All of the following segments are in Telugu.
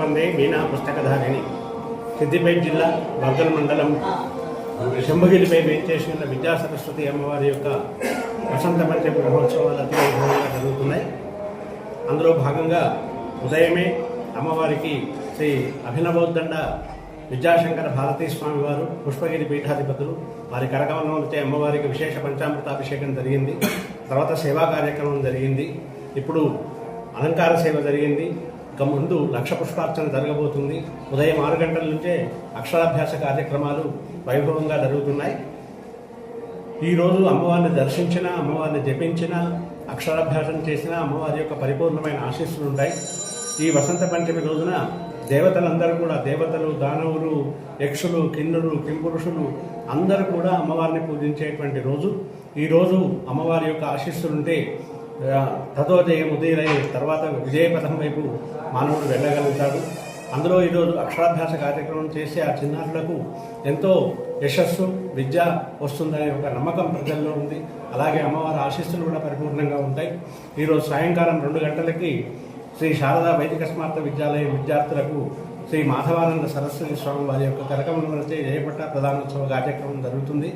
వందే మీనా పుస్తకధారిణి. సిద్దిపేట జిల్లా బర్గల్ మండలం శంభగిరిపై వేంచేసి ఉన్న విద్యా సరస్వతి అమ్మవారి యొక్క వసంత పంచమి మహోత్సవాలు అతి వైభవంగా జరుగుతున్నాయి. అందులో భాగంగా ఉదయమే అమ్మవారికి శ్రీ అభినవోద్దండ విద్యాశంకర భారతీ స్వామి వారు పుష్పగిరి పీఠాధిపతులు వారి కరకమలంతో అమ్మవారికి విశేష పంచామృతాభిషేకం జరిగింది. తర్వాత సేవా కార్యక్రమం జరిగింది. ఇప్పుడు అలంకార సేవ జరిగింది. ఇక ముందు లక్ష పుష్పార్చన జరగబోతుంది. ఉదయం 6 గంటల నుంచే అక్షరాభ్యాస కార్యక్రమాలు వైభవంగా జరుగుతున్నాయి. ఈరోజు అమ్మవారిని దర్శించిన, అమ్మవారిని జపించిన, అక్షరాభ్యాసం చేసిన అమ్మవారి యొక్క పరిపూర్ణమైన ఆశీస్సులు ఉంటాయి. ఈ వసంత పంచమి రోజున దేవతలందరూ కూడా, దేవతలు, దానవులు, యక్షులు, కిన్నులు, కింపురుషులు అందరూ కూడా అమ్మవారిని పూజించేటువంటి రోజు. ఈరోజు అమ్మవారి యొక్క ఆశీస్సులుంటే తథోజయం ఉదయరై తర్వాత విజయపథం వైపు మానవుడు వెళ్ళగలుగుతాడు. అందులో ఈరోజు అక్షరాభ్యాస కార్యక్రమం చేసి ఆ చిన్నారులకు ఎంతో యశస్సు, విద్య వస్తుందనే ఒక నమ్మకం ప్రజల్లో ఉంది. అలాగే అమ్మవారి ఆశీస్సులు కూడా పరిపూర్ణంగా ఉంటాయి. ఈరోజు సాయంకాలం 2 గంటలకి శ్రీ శారదా వైదిక స్మార్త విద్యాలయం విద్యార్థులకు శ్రీ మాధవానంద సరస్వతి స్వామి వారి యొక్క కరకమలచే జయపట్ట ప్రధానోత్సవ కార్యక్రమం జరుగుతుంది.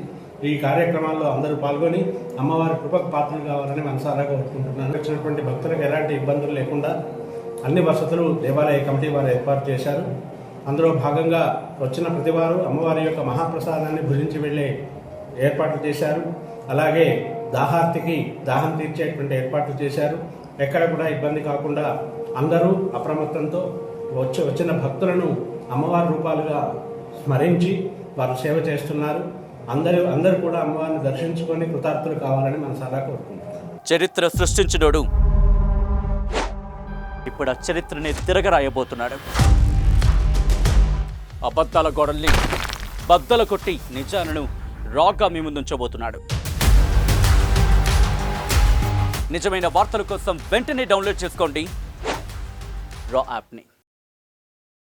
ఈ కార్యక్రమాల్లో అందరూ పాల్గొని అమ్మవారి కృపకు పాత్రలు కావాలని మనసారా కోరుకుంటున్నాను. వచ్చినటువంటి భక్తులకు ఎలాంటి ఇబ్బందులు లేకుండా అన్ని వసతులు దేవాలయ కమిటీ వారు ఏర్పాటు చేశారు. అందులో భాగంగా వచ్చిన ప్రతివారు అమ్మవారి యొక్క మహాప్రసాదాన్ని భుజించి వెళ్ళే ఏర్పాట్లు చేశారు. అలాగే దాహార్తికి దాహం తీర్చేటువంటి ఏర్పాట్లు చేశారు. ఎక్కడ కూడా ఇబ్బంది కాకుండా అందరూ అప్రమత్తంతో వచ్చిన భక్తులను అమ్మవారి రూపాలుగా స్మరించి వారు సేవ చేస్తున్నారు. అందరూ కూడా అమ్మవారిని దర్శించుకొని కృతార్థులు కావాలని మనసారా కోరుకుంటున్నారు. చరిత్ర సృష్టించినోడు ఇప్పుడు ఆ చరిత్రని తిరగరాయబోతున్నాడు. అబద్ధాల గోడల్ని బద్దలు కొట్టి నిజాలను రాగా మీ ముందుంచబోతున్నాడు. నిజమైన వార్తల కోసం వెంటనే డౌన్లోడ్ చేసుకోండి రా యాప్ని.